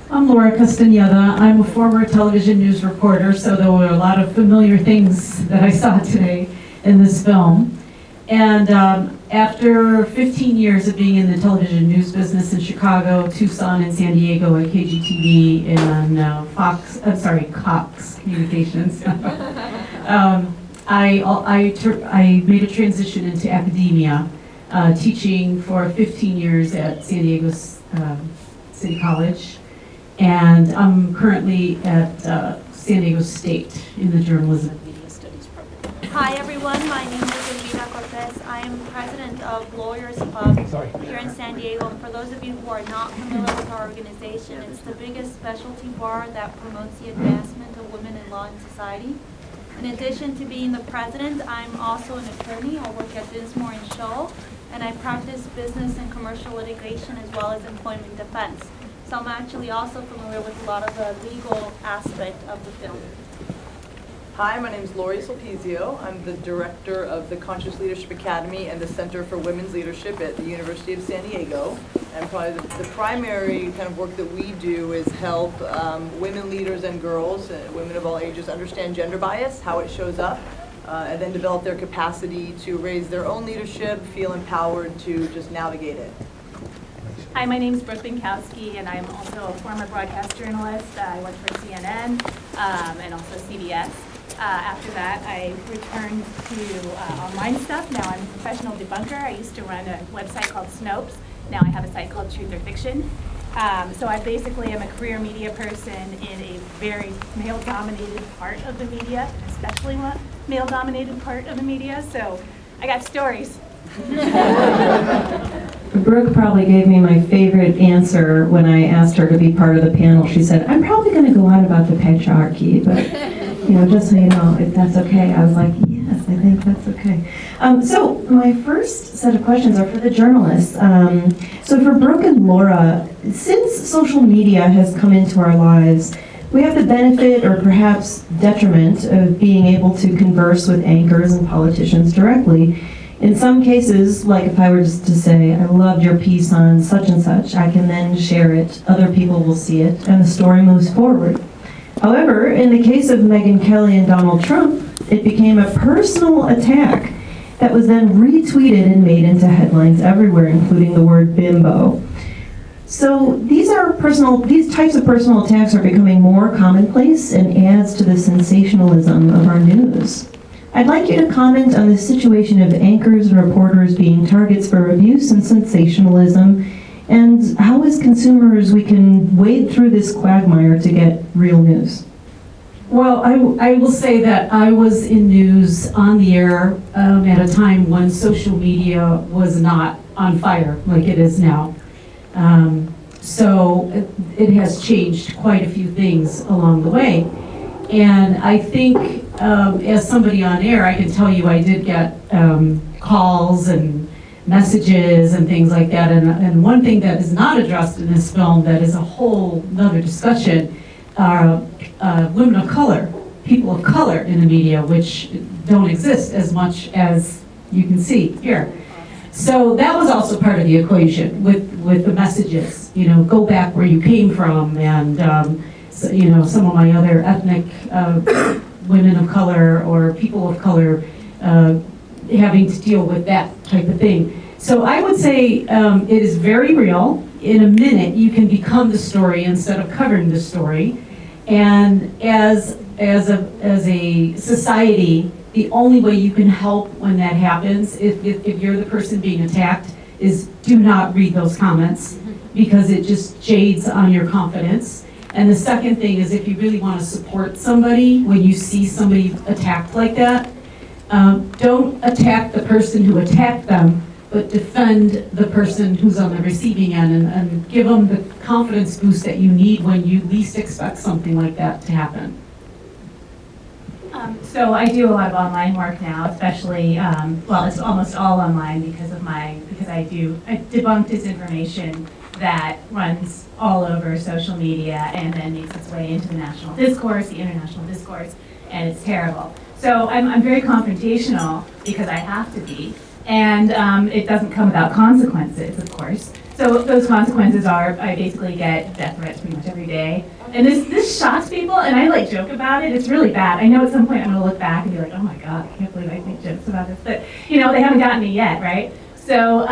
I'm Laura Castañeda. I'm a former television news reporter, so there were a lot of familiar things that I saw today in this film. And after 15 years of being in the television news business in Chicago, Tucson, and San Diego at KGTV and Cox Communications, I made a transition into academia, teaching for 15 years at San Diego City College. And I'm currently at San Diego State in the Journalism and Media Studies program. Hi everyone, my name is Elvira Cortez. I am president of Lawyers Club here in San Diego. And for those of you who are not familiar with our organization, it's the biggest specialty bar that promotes the advancement of women in law and society. In addition to being the president, I'm also an attorney. I work at Dinsmore & Show, and I practice business and commercial litigation as well as employment defense. So I'm actually also familiar with a lot of the legal aspect of the film. Hi, my name is Sulpizio. I'm the director of the Conscious Leadership Academy and the Center for Women's Leadership at the University of San Diego. And probably the primary kind of work that we do is help women leaders and girls, women of all ages, understand gender bias, how it shows up, and then develop their capacity to raise their own leadership, feel empowered to just navigate it. Hi, my name is Brooke Binkowski, and I'm also a former broadcast journalist. I worked for CNN and also CBS. After that, I returned to online stuff. Now I'm a professional debunker. I used to run a website called Snopes. Now I have a site called Truth or Fiction. So I basically am a career media person in a very male-dominated part of the media, especially one male-dominated part of the media. So I got stories. Brooke probably gave me my favorite answer when I asked her to be part of the panel. She said, I'm probably going to go on about the patriarchy, but just so you know, if that's okay. I was like, yes, I think that's okay. So my first set of questions are for the journalists. So for Brooke and Laura, since social media has come into our lives, we have the benefit or perhaps detriment of being able to converse with anchors and politicians directly. In some cases, like if I were just to say, I loved your piece on such and such, I can then share it, other people will see it, and the story moves forward. However, in the case of Megyn Kelly and Donald Trump, it became a personal attack that was then retweeted and made into headlines everywhere, including the word bimbo. So these types of personal attacks are becoming more commonplace and adds to the sensationalism of our news. I'd like you to comment on the situation of anchors and reporters being targets for abuse and sensationalism, and how as consumers we can wade through this quagmire to get real news. Well, I will say that I was in news on the air at a time when social media was not on fire like it is now. So it has changed quite a few things along the way. And I think as somebody on air, I can tell you I did get calls and messages and things like that. And one thing that is not addressed in this film that is a whole nother discussion are women of color, people of color in the media, which don't exist as much as you can see here. So that was also part of the equation with the messages, go back where you came from, and some of my other ethnic women of color or people of color having to deal with that type of thing. So I would say it is very real. In a minute, you can become the story instead of covering the story. And as a society, the only way you can help when that happens, if you're the person being attacked, is do not read those comments, because it just jades on your confidence. And the second thing is, if you really want to support somebody, when you see somebody attacked like that, don't attack the person who attacked them, but defend the person who's on the receiving end, and give them the confidence boost that you need when you least expect something like that to happen. So I do a lot of online work now, especially, well, it's almost all online because I debunk disinformation that runs all over social media and then makes its way into the national discourse, the international discourse, and it's terrible. So I'm very confrontational because I have to be, and it doesn't come without consequences, of course. So those consequences are, I basically get death threats pretty much every day. And this shocks people, and I like joke about it. It's really bad. I know at some point I'm gonna look back and be like, oh my God, I can't believe I make jokes about this. But they haven't gotten me yet, right? So,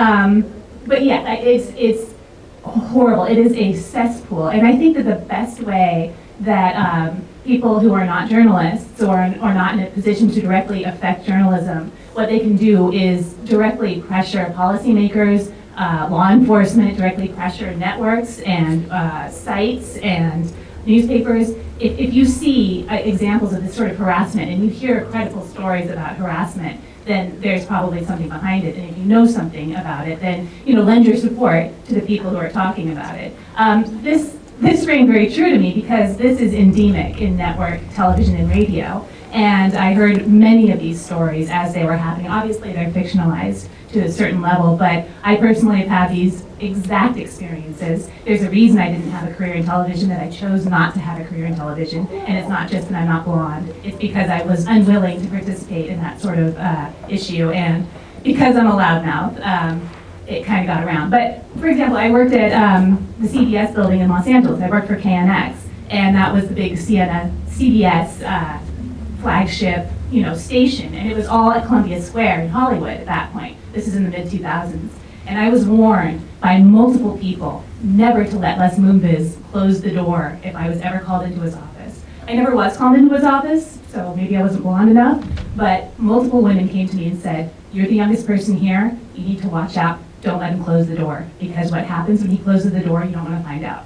but yeah, it's horrible. It is a cesspool. And I think that the best way that people who are not journalists or are not in a position to directly affect journalism, what they can do is directly pressure policymakers, law enforcement, directly pressure networks and sites and newspapers. If you see examples of this sort of harassment and you hear credible stories about harassment, then there's probably something behind it. And if you know something about it, then lend your support to the people who are talking about it. This rang very true to me because this is endemic in network television and radio. And I heard many of these stories as they were happening. Obviously, they're fictionalized to a certain level, but I personally have had these exact experiences. There's a reason I didn't have a career in television, that I chose not to have a career in television. And it's not just that I'm not blonde. It's because I was unwilling to participate in that sort of issue. And because I'm a loudmouth, it kind of got around. But for example, I worked at the CBS building in Los Angeles. I worked for KNX, and that was the big CBS flagship, station, and it was all at Columbia Square in Hollywood at that point. This is in the mid-2000s. And I was warned by multiple people never to let Les Moonves close the door if I was ever called into his office. I never was called into his office, so maybe I wasn't blonde enough, but multiple women came to me and said, you're the youngest person here, you need to watch out, don't let him close the door, because what happens when he closes the door, you don't want to find out.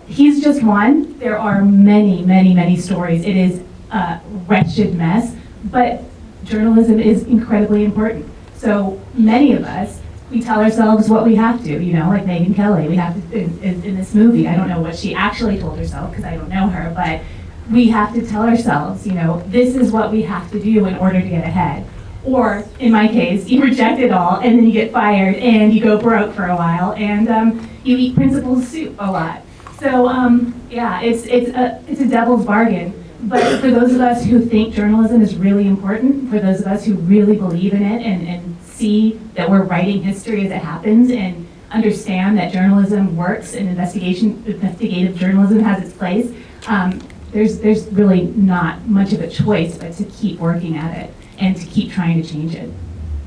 He's just one. There are many, many, many stories. It is a wretched mess, but journalism is incredibly important. So many of us, we tell ourselves what we have to, like Megyn Kelly. We have to, in this movie, I don't know what she actually told herself because I don't know her, but we have to tell ourselves, this is what we have to do in order to get ahead. Or, in my case, you reject it all and then you get fired and you go broke for a while and you eat principal soup a lot. So, yeah, it's a devil's bargain. But for those of us who think journalism is really important, for those of us who really believe in it and see that we're writing history as it happens and understand that journalism works and investigative journalism has its place, there's really not much of a choice but to keep working at it and to keep trying to change it.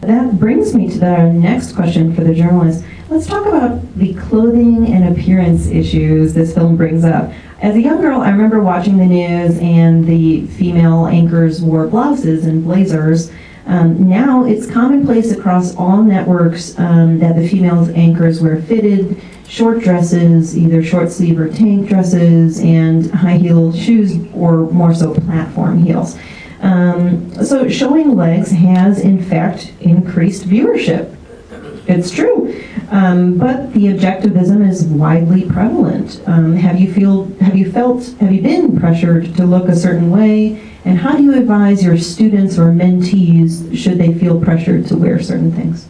That brings me to the next question for the journalist. Let's talk about the clothing and appearance issues this film brings up. As a young girl, I remember watching the news and the female anchors wore blouses and blazers. Now it's commonplace across all networks that the female anchors wear fitted, short dresses, either short sleeve or tank dresses, and high heel shoes, or more so platform heels. So showing legs has in fact increased viewership. It's true, but the objectivism is widely prevalent. Have you been pressured to look a certain way? And how do you advise your students or mentees should they feel pressured to wear certain things?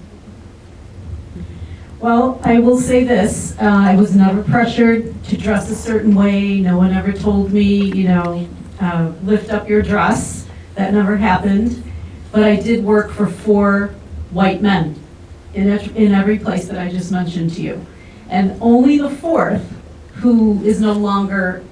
Well, I will say this, I was never pressured to dress a certain way. No one ever told me, lift up your dress. That never happened. But I did work for 4 white men in every place that I just mentioned to you. And only the 4th, who is no longer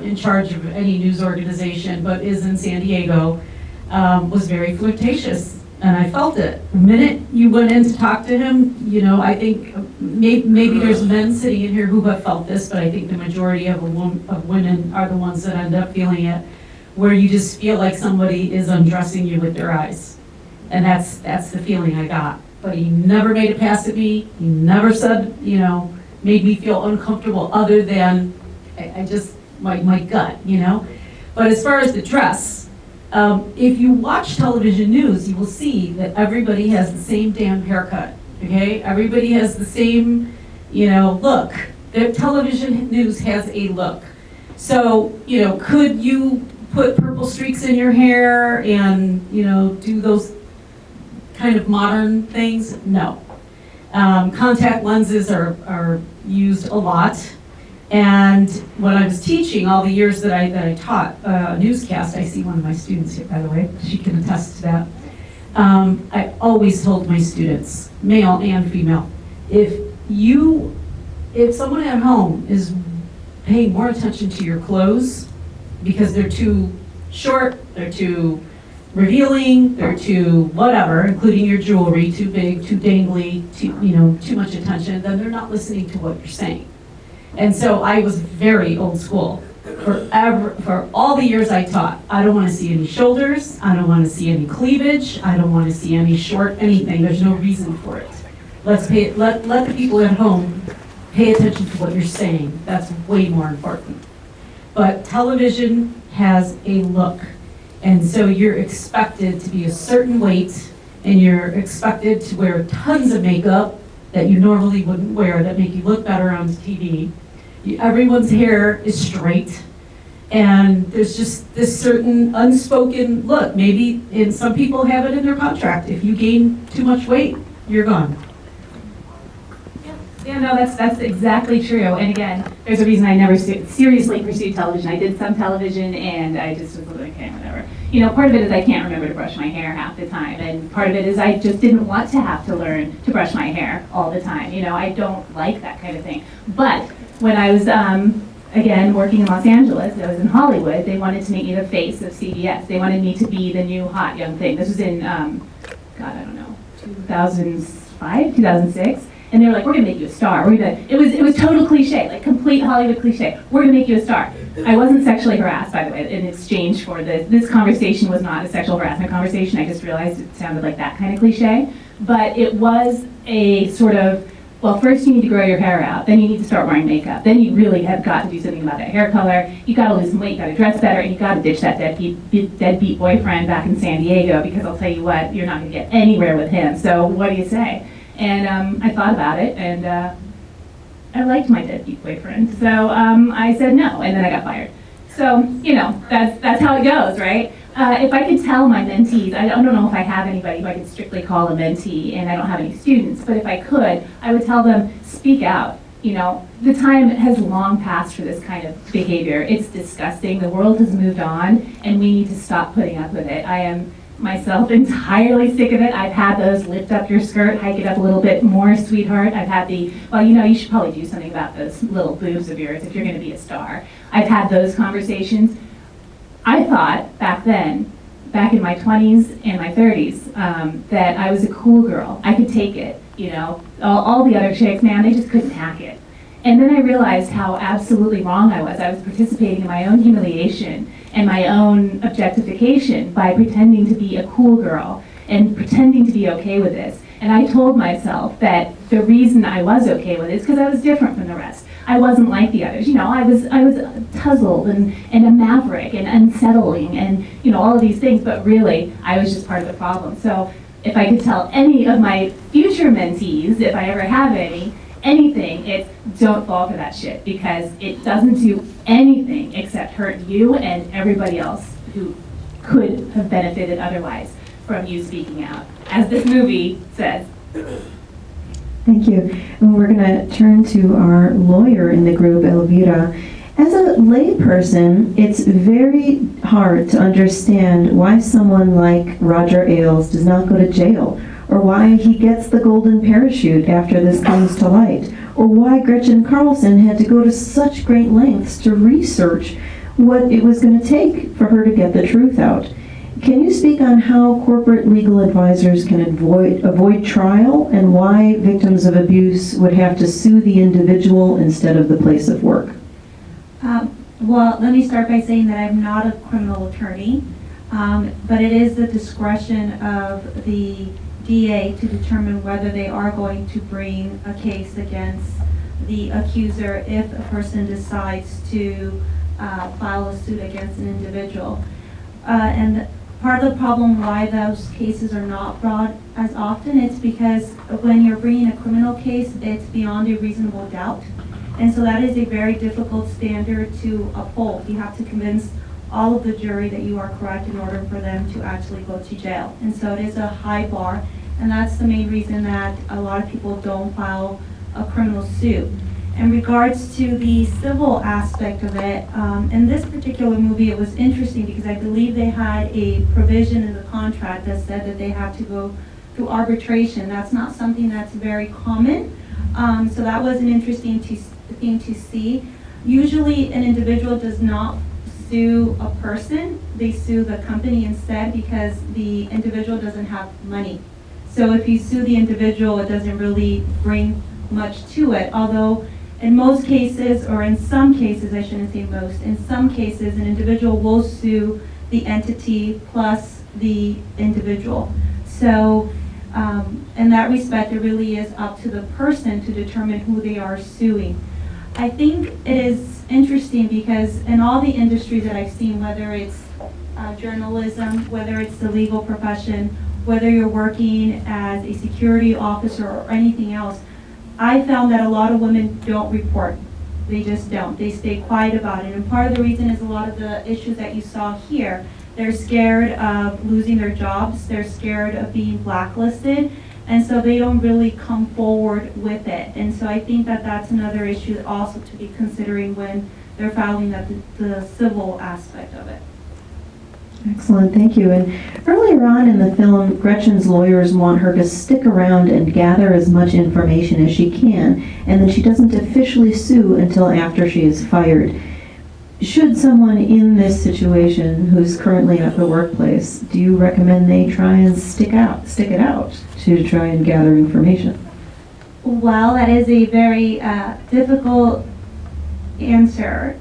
in charge of any news organization, but is in San Diego, was very flirtatious. And I felt it. The minute you went in to talk to him, I think maybe there's men sitting in here who have felt this, but I think the majority of women are the ones that end up feeling it, where you just feel like somebody is undressing you with their eyes. And that's the feeling I got. But he never made a pass at me. He never said, made me feel uncomfortable other than I just, my gut, But as far as the dress, if you watch television news, you will see that everybody has the same damn haircut, okay? Everybody has the same, look. The television news has a look. So, could you put purple streaks in your hair and, do those kind of modern things? No. Contact lenses are used a lot. And when I was teaching, all the years that I taught newscast, I see one of my students here, by the way, she can attest to that. I always told my students, male and female, if you if someone at home is paying more attention to your clothes because they're too short, they're too revealing, they're too whatever, including your jewelry, too big, too dangly, too much attention, then they're not listening to what you're saying. And so I was very old school. For all the years I taught, I don't want to see any shoulders, I don't want to see any cleavage, I don't want to see any short anything. There's no reason for it. Let the people at home pay attention to what you're saying. That's way more important. But television has a look. And so you're expected to be a certain weight, and you're expected to wear tons of makeup that you normally wouldn't wear that make you look better on TV. Everyone's hair is straight, and there's just this certain unspoken look. Maybe, and some people have it in their contract. If you gain too much weight, you're gone. Yeah, no, that's exactly true. And again, there's a reason I never seriously pursued television. I did some television, and I just was like, okay, whatever. Part of it is I can't remember to brush my hair half the time, and part of it is I just didn't want to have to learn to brush my hair all the time. I don't like that kind of thing. But when I was, again, working in Los Angeles, I was in Hollywood, they wanted to make me the face of CBS. They wanted me to be the new hot young thing. This was in, 2005, 2006. And they were like, we're gonna make you a star. It was total cliche, like complete Hollywood cliche. We're gonna make you a star. I wasn't sexually harassed, by the way, in exchange for this. This conversation was not a sexual harassment conversation. I just realized it sounded like that kind of cliche. But it was a sort of, well, first you need to grow your hair out, then you need to start wearing makeup, then you really have got to do something about that hair color, you gotta lose some weight, you gotta dress better, and you gotta ditch that deadbeat boyfriend back in San Diego, because I'll tell you what, you're not gonna get anywhere with him. So what do you say? And I thought about it, and I liked my deadbeat boyfriend. So I said no, and then I got fired. So, that's how it goes, right? If I could tell my mentees, I don't know if I have anybody who I could strictly call a mentee, and I don't have any students, but if I could, I would tell them, speak out. The time has long passed for this kind of behavior. It's disgusting. The world has moved on, and we need to stop putting up with it. I am myself entirely sick of it. I've had those lift up your skirt, hike it up a little bit more, sweetheart. I've had you should probably do something about those little boobs of yours if you're going to be a star. I've had those conversations. I thought back then, back in my 20s and my 30s, that I was a cool girl. I could take it, All the other chicks, man, they just couldn't hack it. And then I realized how absolutely wrong I was. I was participating in my own humiliation and my own objectification by pretending to be a cool girl and pretending to be okay with this. And I told myself that the reason I was okay with it is because I was different from the rest. I wasn't like the others. I was tuzzled and a maverick and unsettling and all of these things, but really I was just part of the problem. So if I could tell any of my future mentees, if I ever have anything, it's don't fall for that shit, because it doesn't do anything except hurt you and everybody else who could have benefited otherwise from you speaking out, as this movie says. Thank you. And we're going to turn to our lawyer in the group, Elvira. As a layperson, it's very hard to understand why someone like Roger Ailes does not go to jail, or why he gets the golden parachute after this comes to light, or why Gretchen Carlson had to go to such great lengths to research what it was going to take for her to get the truth out. Can you speak on how corporate legal advisors can avoid trial, and why victims of abuse would have to sue the individual instead of the place of work? Well, let me start by saying that I'm not a criminal attorney, but it is the discretion of the DA to determine whether they are going to bring a case against the accuser if a person decides to file a suit against an individual. And part of the problem why those cases are not brought as often, it's because when you're bringing a criminal case, it's beyond a reasonable doubt. And so that is a very difficult standard to uphold. You have to convince all of the jury that you are correct in order for them to actually go to jail. And so it is a high bar, and that's the main reason that a lot of people don't file a criminal suit. In regards to the civil aspect of it, in this particular movie, it was interesting because I believe they had a provision in the contract that said that they have to go through arbitration. That's not something that's very common. So that was an interesting thing to see. Usually an individual does not sue a person, they sue the company instead because the individual doesn't have money. So if you sue the individual, it doesn't really bring much to it, although in most cases, or in some cases, I shouldn't say most, in some cases an individual will sue the entity plus the individual. So in that respect, it really is up to the person to determine who they are suing. I think it is interesting because in all the industries that I've seen, whether it's journalism, whether it's the legal profession, whether you're working as a security officer or anything else, I found that a lot of women don't report. They just don't. They stay quiet about it. And part of the reason is a lot of the issues that you saw here. They're scared of losing their jobs. They're scared of being blacklisted. And so they don't really come forward with it. And so I think that that's another issue also to be considering when they're filing the civil aspect of it. Excellent, thank you. And earlier on in the film, Gretchen's lawyers want her to stick around and gather as much information as she can, and then she doesn't officially sue until after she is fired. Should someone in this situation who's currently at the workplace, do you recommend they try and stick it out to try and gather information? Well, that is a very difficult answer.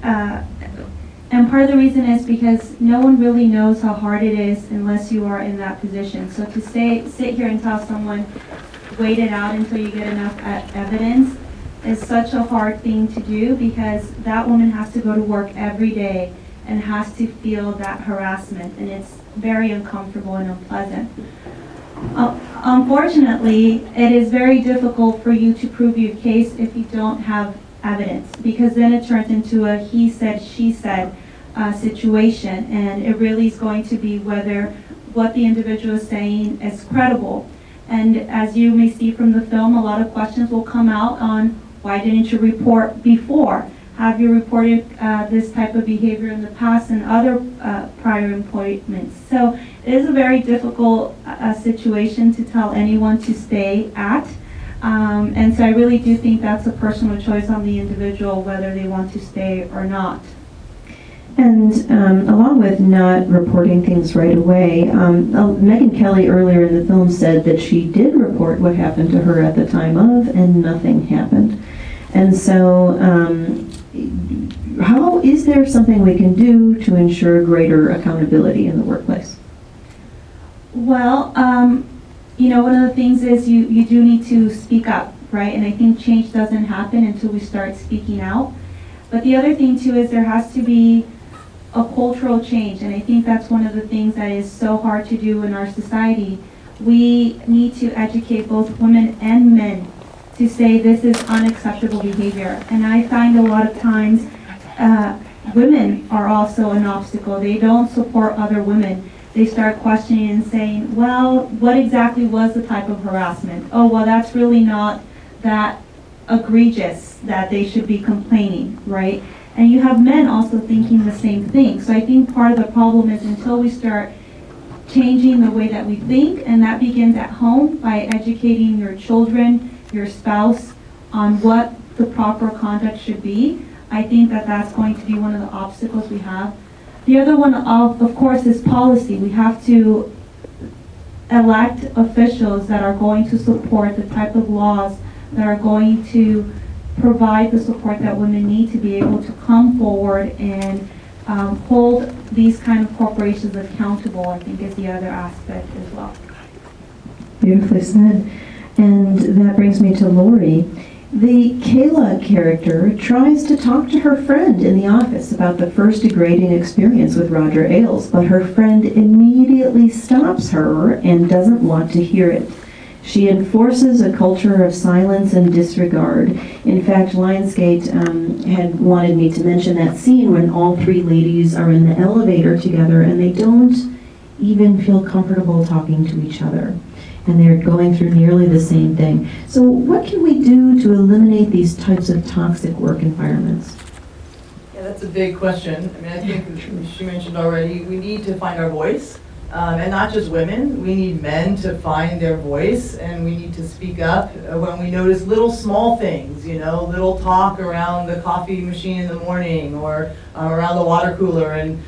And part of the reason is because no one really knows how hard it is unless you are in that position. So to sit here and tell someone, wait it out until you get enough evidence is such a hard thing to do because that woman has to go to work every day and has to feel that harassment, and it's very uncomfortable and unpleasant. Unfortunately, it is very difficult for you to prove your case if you don't have evidence, because then it turns into a he said, she said situation, and it really is going to be whether what the individual is saying is credible. And as you may see from the film, a lot of questions will come out on why didn't you report before? Have you reported this type of behavior in the past and other prior employments? So it is a very difficult situation to tell anyone to stay at. And so I really do think that's a personal choice on the individual whether they want to stay or not. And along with not reporting things right away, Megyn Kelly earlier in the film said that she did report what happened to her at the time of, and nothing happened. And so how is there something we can do to ensure greater accountability in the workplace? Well, you know, one of the things is you do need to speak up, right? And I think change doesn't happen until we start speaking out. But the other thing too is there has to be a cultural change, and I think that's one of the things that is so hard to do in our society. We need to educate both women and men to say this is unacceptable behavior. And I find a lot of times women are also an obstacle. They don't support other women. They start questioning and saying, well, what exactly was the type of harassment? Oh, well, that's really not that egregious that they should be complaining, right? And you have men also thinking the same thing. So I think part of the problem is until we start changing the way that we think, and that begins at home by educating your children, your spouse, on what the proper conduct should be, I think that that's going to be one of the obstacles we have. The other one, of course, is policy. We have to elect officials that are going to support the type of laws that are going to provide the support that women need to be able to come forward and hold these kind of corporations accountable, I think is the other aspect as well. Beautifully said. And that brings me to Lori. The Kayla character tries to talk to her friend in the office about the first degrading experience with Roger Ailes, but her friend immediately stops her and doesn't want to hear it. She enforces a culture of silence and disregard. In fact, Lionsgate had wanted me to mention that scene when all three ladies are in the elevator together and they don't even feel comfortable talking to each other. And they're going through nearly the same thing. So what can we do to eliminate these types of toxic work environments? Yeah, that's a big question. I mean, I think she mentioned already, we need to find our voice. And not just women, we need men to find their voice, and we need to speak up when we notice little small things, you know, little talk around the coffee machine in the morning or around the water cooler. And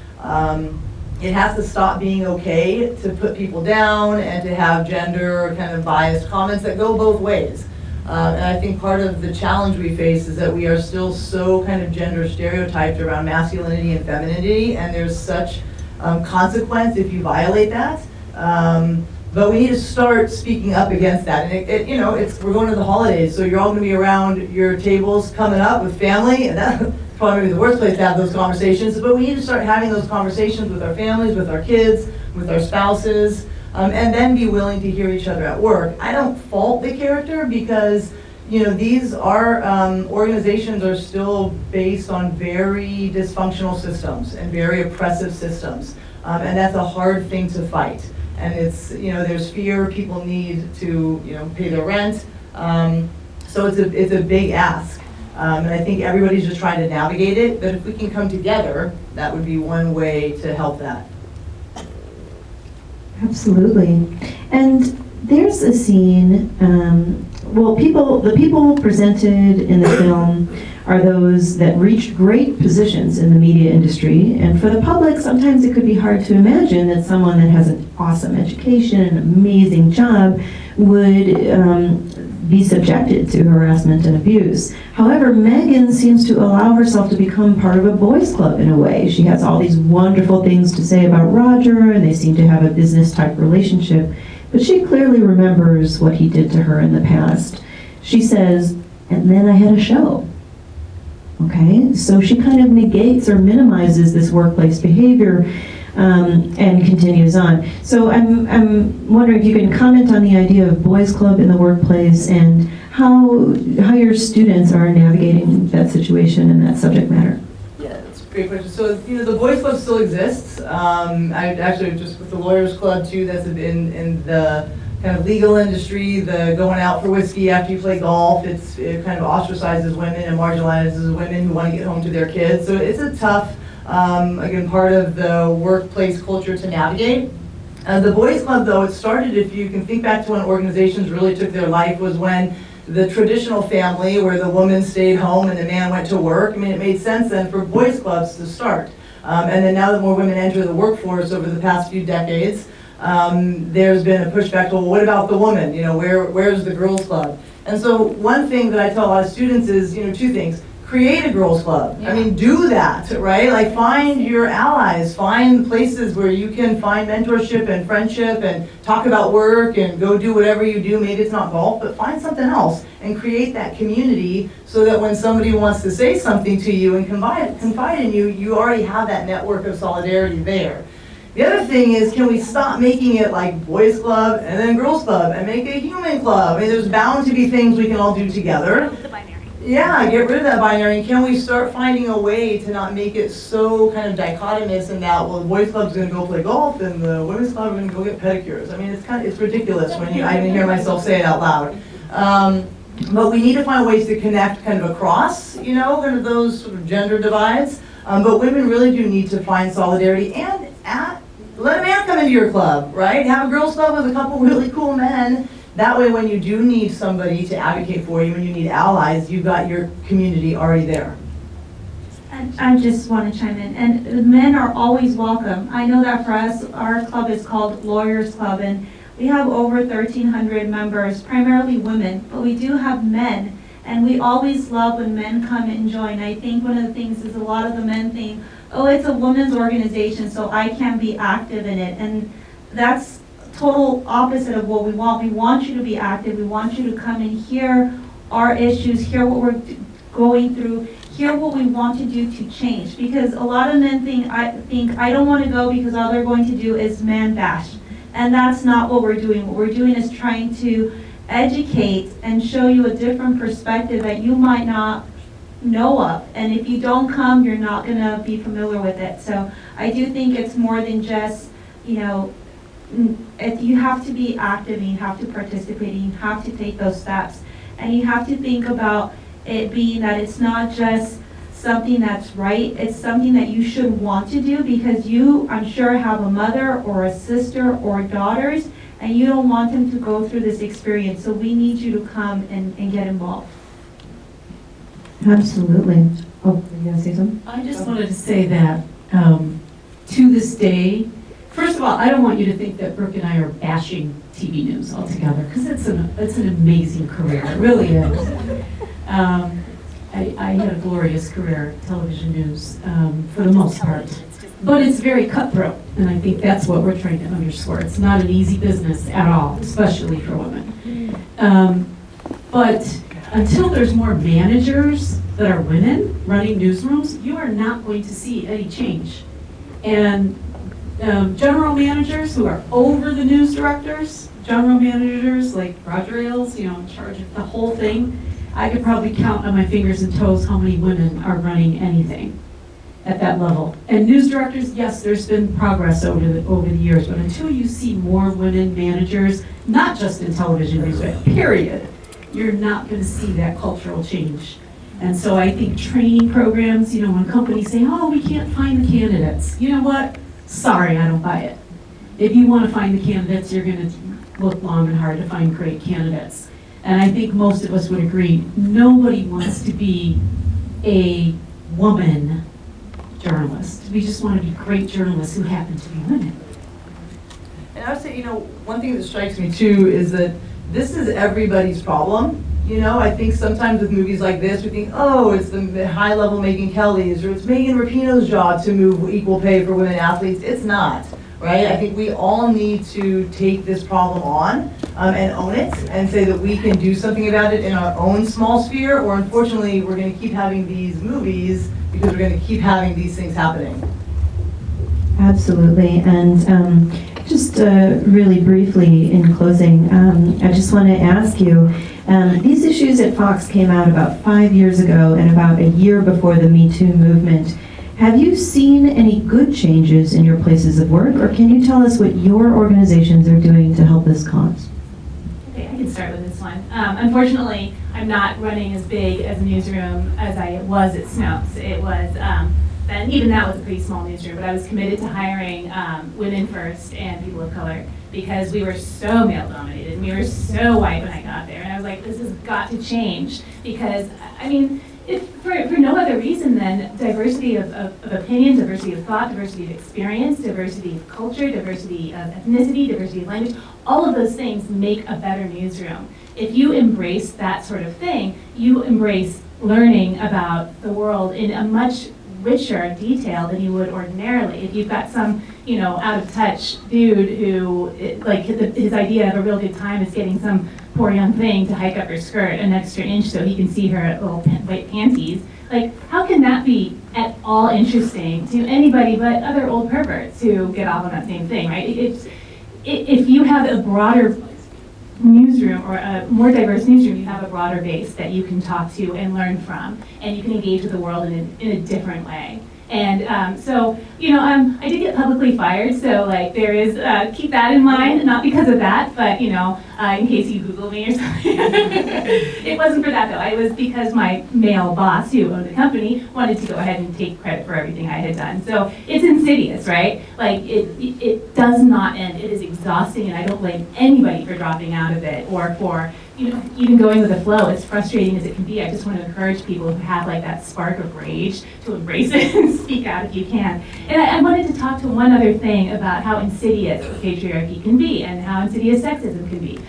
it has to stop being okay to put people down and to have gender kind of biased comments that go both ways. And I think part of the challenge we face is that we are still so kind of gender stereotyped around masculinity and femininity, and there's such consequence if you violate that. But we need to start speaking up against that. And you know, we're going to the holidays, so you're all going to be around your tables coming up with family, and that's probably the worst place to have those conversations. But we need to start having those conversations with our families, with our kids, with our spouses, and then be willing to hear each other at work. I don't fault the character because, you know, these are, organizations are still based on very dysfunctional systems and very oppressive systems. And that's a hard thing to fight. And it's, you know, there's fear, people need to, you know, pay their rent. So it's a big ask. And I think everybody's just trying to navigate it, but if we can come together, that would be one way to help that. Absolutely. And there's a scene, the people presented in the film are those that reached great positions in the media industry. And for the public, sometimes it could be hard to imagine that someone that has an awesome education, an amazing job, would be subjected to harassment and abuse. However, Megan seems to allow herself to become part of a boys' club in a way. She has all these wonderful things to say about Roger, and they seem to have a business-type relationship. But she clearly remembers what he did to her in the past. She says, and then I had a show. Okay, so she kind of negates or minimizes this workplace behavior and continues on. So I'm wondering if you can comment on the idea of boys' club in the workplace and how your students are navigating that situation and that subject matter. Yeah, that's a great question. So, you know, the boys' club still exists. I actually just with the lawyers' club too. That's in the kind of legal industry. The going out for whiskey after you play golf. It kind of ostracizes women and marginalizes women who want to get home to their kids. So it's a tough. Again, part of the workplace culture to navigate. The boys' club, though, it started, if you can think back to when organizations really took their life, was when the traditional family, where the woman stayed home and the man went to work. I mean, it made sense then for boys' clubs to start. And then now that more women enter the workforce over the past few decades, there's been a pushback, well, what about the woman? You know, where's the girls' club? And so one thing that I tell a lot of students is, you know, two things. Create a girls' club. Yeah. I mean, do that, right? Like, find your allies, find places where you can find mentorship and friendship and talk about work and go do whatever you do. Maybe it's not golf, but find something else and create that community so that when somebody wants to say something to you and confide in you, you already have that network of solidarity there. The other thing is, can we stop making it like boys' club and then girls' club and make a human club? I mean, there's bound to be things we can all do together. Yeah, get rid of that binary. And can we start finding a way to not make it so kind of dichotomous in that, well, the boys' club's going to go play golf and the women's club are going to go get pedicures. I mean, it's ridiculous when I even hear myself say it out loud. But we need to find ways to connect kind of across, you know, kind of those sort of gender divides. But women really do need to find solidarity and let a man come into your club, right? Have a girls' club with a couple really cool men. That way, when you do need somebody to advocate for you, when you need allies, you've got your community already there. And I just want to chime in. And men are always welcome. I know that for us, our club is called Lawyers Club, and we have over 1,300 members, primarily women, but we do have men. And we always love when men come and join. I think one of the things is a lot of the men think, oh, it's a women's organization, so I can't be active in it. And that's total opposite of what we want. We want you to be active. We want you to come and hear our issues, hear what we're going through, hear what we want to do to change. Because a lot of men think I don't want to go because all they're going to do is man bash. And that's not what we're doing. What we're doing is trying to educate and show you a different perspective that you might not know of. And if you don't come, you're not going to be familiar with it. So I do think it's more than just, you know, you have to be active and you have to participate and you have to take those steps. And you have to think about it being that it's not just something that's right. It's something that you should want to do because you, I'm sure, have a mother or a sister or daughters, and you don't want them to go through this experience. So we need you to come and get involved. Absolutely. Oh, you gonna say something? I just wanted to say that to this day, first of all, I don't want you to think that Brooke and I are bashing TV news altogether, because it's an amazing career. It really is. I had a glorious career in television news for the most part. But it's very cutthroat, and I think that's what we're trying to underscore. It's not an easy business at all, especially for women. But until there's more managers that are women running newsrooms, you are not going to see any change. And general managers who are over the news directors, general managers like Roger Ailes, in charge of the whole thing, I could probably count on my fingers and toes how many women are running anything at that level. And news directors, yes, there's been progress over the years, but until you see more women managers, not just in television news, but period, you're not going to see that cultural change. And so I think training programs, when companies say, oh, we can't find the candidates, you know what? Sorry, I don't buy it. If you want to find the candidates, you're going to look long and hard to find great candidates. And I think most of us would agree, nobody wants to be a woman journalist. We just want to be great journalists who happen to be women. And I would say, one thing that strikes me too is that this is everybody's problem. I think sometimes with movies like this, we think, oh, it's the high-level Megyn Kelly's, or it's Megan Rapinoe's job to move equal pay for women athletes. It's not, right? I think we all need to take this problem on and own it and say that we can do something about it in our own small sphere, or unfortunately, we're going to keep having these movies because we're going to keep having these things happening. Absolutely. And just really briefly in closing, I just want to ask you, these issues at Fox came out about 5 years ago and about a year before the Me Too movement. Have you seen any good changes in your places of work, or can you tell us what your organizations are doing to help this cause? Okay, I can start with this one. Unfortunately, I'm not running as big as a newsroom as I was at Snopes. It was, and even that was a pretty small newsroom, but I was committed to hiring women first and people of color because we were so male dominated and we were so white when I got there. And I was like, this has got to change because, if for no other reason than diversity of opinion, diversity of thought, diversity of experience, diversity of culture, diversity of ethnicity, diversity of language, all of those things make a better newsroom. If you embrace that sort of thing, you embrace learning about the world in a much richer detail than you would ordinarily. If you've got some, out of touch dude who, his idea of a real good time is getting some poor young thing to hike up her skirt an extra inch so he can see her little white panties, how can that be at all interesting to anybody but other old perverts who get off on that same thing, right? If you have a broader newsroom or a more diverse newsroom, you have a broader base that you can talk to and learn from, and you can engage with the world in a different way. And I did get publicly fired, so there is, keep that in mind, not because of that, but in case you Google me or something. It wasn't for that though, it was because my male boss who owned the company wanted to go ahead and take credit for everything I had done. So it's insidious, right? It does not end, it is exhausting, and I don't blame anybody for dropping out of it or for even going with the flow. As frustrating as it can be, I just want to encourage people who have that spark of rage to embrace it and speak out if you can. And I wanted to talk to one other thing about how insidious patriarchy can be and how insidious sexism can be.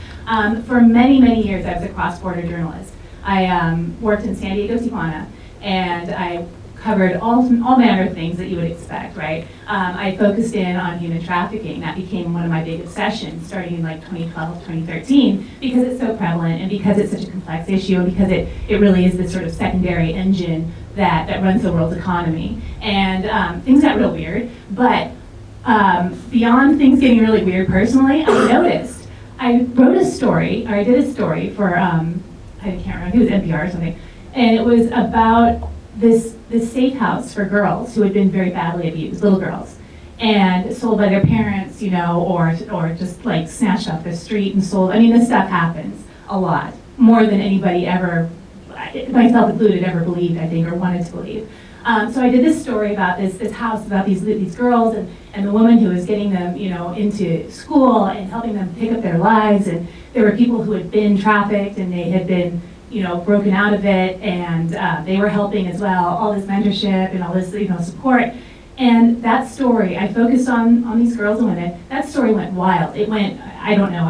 For many, many years, I was a cross-border journalist. I worked in San Diego, Tijuana, and I covered all manner of things that you would expect, right? I focused in on human trafficking. That became one of my big obsessions starting in 2012, 2013, because it's so prevalent and because it's such a complex issue and because it really is this sort of secondary engine that runs the world's economy. And things got real weird, but beyond things getting really weird personally, I noticed, I did a story for, I can't remember, it was NPR or something, and it was about this safe house for girls who had been very badly abused, little girls, and sold by their parents, or just snatched off the street and sold. This stuff happens a lot, more than anybody ever, myself included, ever believed, I think, or wanted to believe. So I did this story about this house, about these girls and the woman who was getting them, into school and helping them pick up their lives. And there were people who had been trafficked and they had been, broken out of it, and they were helping as well. All this mentorship and all this, support. And that story, I focused on these girls and women. That story went wild. It went, I don't know,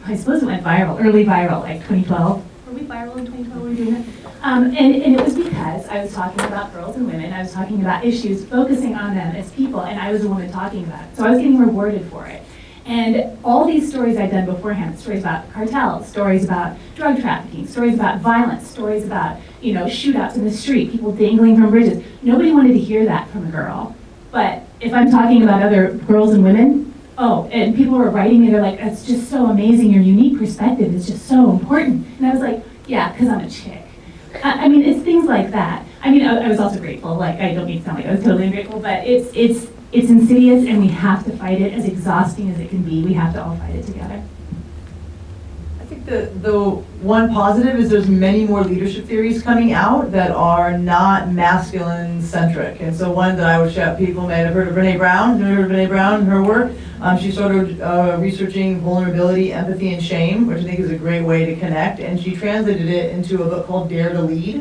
I suppose it went viral, early viral, like 2012. Were we viral in 2012 when we were doing it? And it was because I was talking about girls and women. I was talking about issues, focusing on them as people, and I was a woman talking about it. So I was getting rewarded for it. And all these stories I'd done beforehand, stories about cartels, stories about drug trafficking, stories about violence, stories about, shootouts in the street, people dangling from bridges. Nobody wanted to hear that from a girl. But if I'm talking about other girls and women, and people were writing me, they're like, that's just so amazing, your unique perspective is just so important. And I was like, yeah, because I'm a chick. I mean, it's things like that. I mean, I was also grateful, like, I don't mean to sound like I was totally ungrateful, but it's insidious, and we have to fight it. As exhausting as it can be, we have to all fight it together. I think the one positive is there's many more leadership theories coming out that are not masculine centric. And so one that I would shout, people may have heard of Brene Brown. Have you heard of Brene Brown and her work? She started researching vulnerability, empathy, and shame, which I think is a great way to connect. And she translated it into a book called Dare to Lead.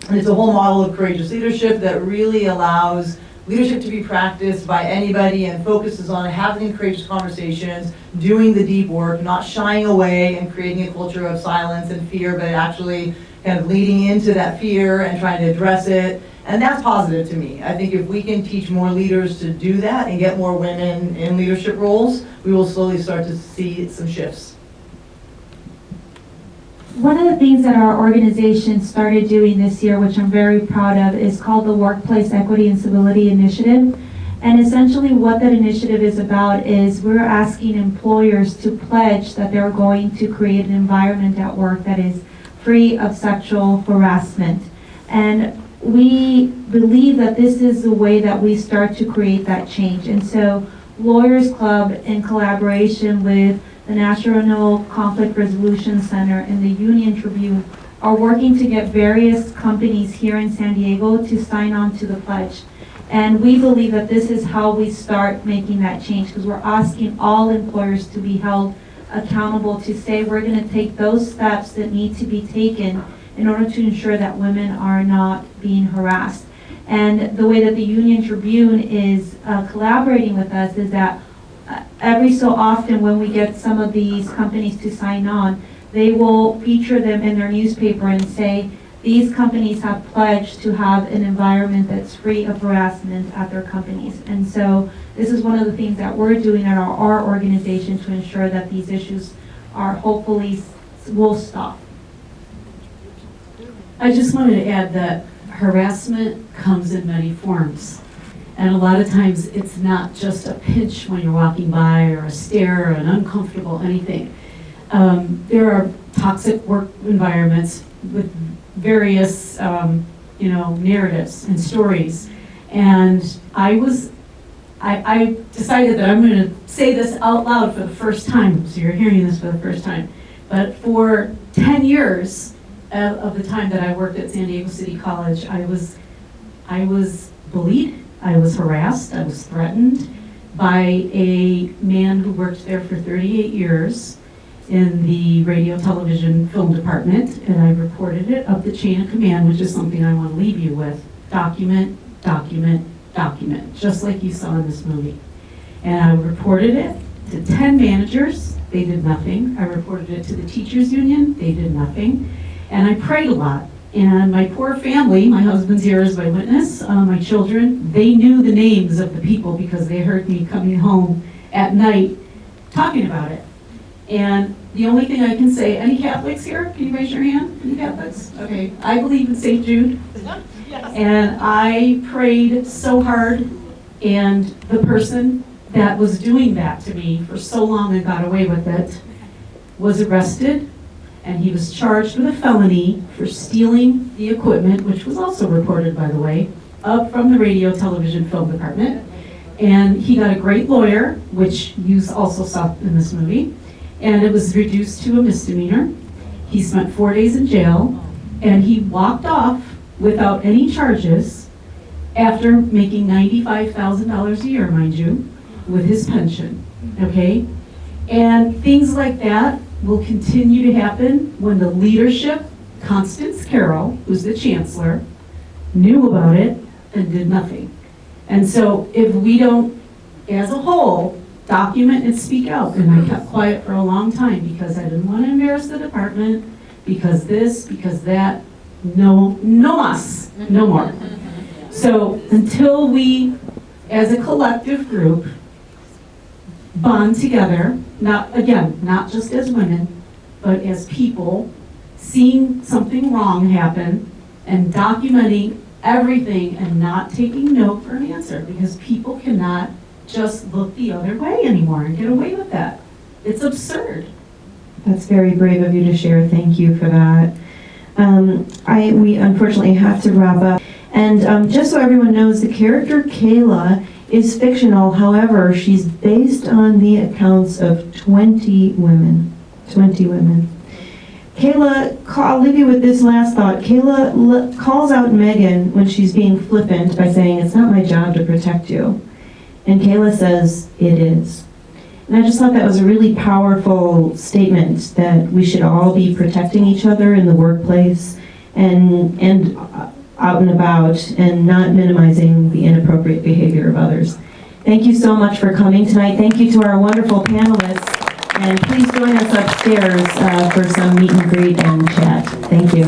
And it's a whole model of courageous leadership that really allows leadership to be practiced by anybody and focuses on having courageous conversations, doing the deep work, not shying away and creating a culture of silence and fear, but actually kind of leading into that fear and trying to address it. And that's positive to me. I think if we can teach more leaders to do that and get more women in leadership roles, we will slowly start to see some shifts. One of the things that our organization started doing this year, which I'm very proud of, is called the Workplace Equity and Civility Initiative. And essentially what that initiative is about is we're asking employers to pledge that they're going to create an environment at work that is free of sexual harassment. And we believe that this is the way that we start to create that change. And so Lawyers Club, in collaboration with the National Conflict Resolution Center and the Union Tribune, are working to get various companies here in San Diego to sign on to the pledge. And we believe that this is how we start making that change, because we're asking all employers to be held accountable to say we're going to take those steps that need to be taken in order to ensure that women are not being harassed. And the way that the Union Tribune is collaborating with us is that every so often when we get some of these companies to sign on, they will feature them in their newspaper and say, these companies have pledged to have an environment that's free of harassment at their companies. And so this is one of the things that we're doing at our organization to ensure that these issues are hopefully will stop. I just wanted to add that harassment comes in many forms. And a lot of times it's not just a pinch when you're walking by or a stare or an uncomfortable anything. There are toxic work environments with various narratives and stories. And I decided that I'm going to say this out loud for the first time, so you're hearing this for the first time. But for 10 years of the time that I worked at San Diego City College, I was bullied, I was harassed, I was threatened by a man who worked there for 38 years in the radio, television, film department, and I reported it up the chain of command, which is something I want to leave you with. Document, document, document, just like you saw in this movie. And I reported it to 10 managers, they did nothing. I reported it to the teachers union, they did nothing. And I prayed a lot. And my poor family, my husband's here as my witness, my children, they knew the names of the people because they heard me coming home at night talking about it. And the only thing I can say, any Catholics here? Can you raise your hand? Any Catholics? Okay, I believe in St. Jude. And I prayed so hard, and the person that was doing that to me for so long and got away with it was arrested, and he was charged with a felony for stealing the equipment, which was also reported, by the way, up from the radio, television, film department. And he got a great lawyer, which you also saw in this movie, and it was reduced to a misdemeanor. He spent 4 days in jail, And he walked off without any charges after making $95,000 a year, mind you, with his pension, okay? And things like that will continue to happen when the leadership, Constance Carroll, who's the chancellor, knew about it and did nothing. And so if we don't, as a whole, document and speak out, and I kept quiet for a long time because I didn't want to embarrass the department, because this, because that, no mas, no more. So until we, as a collective group, bond together, not just as women, but as people, seeing something wrong happen and documenting everything and not taking no for an answer, because people cannot just look the other way anymore and get away with that. It's absurd. That's very brave of you to share. Thank you for that. We unfortunately have to wrap up. And just so everyone knows, the character Kayla is fictional. However, she's based on the accounts of 20 women. 20 women. Kayla, I'll leave you with this last thought. Kayla calls out Megan when she's being flippant by saying, "It's not my job to protect you." And Kayla says, "It is." And I just thought that was a really powerful statement, that we should all be protecting each other in the workplace and out and about, and not minimizing the inappropriate behavior of others. Thank you so much for coming tonight. Thank you to our wonderful panelists. And please join us upstairs for some meet and greet and chat. Thank you.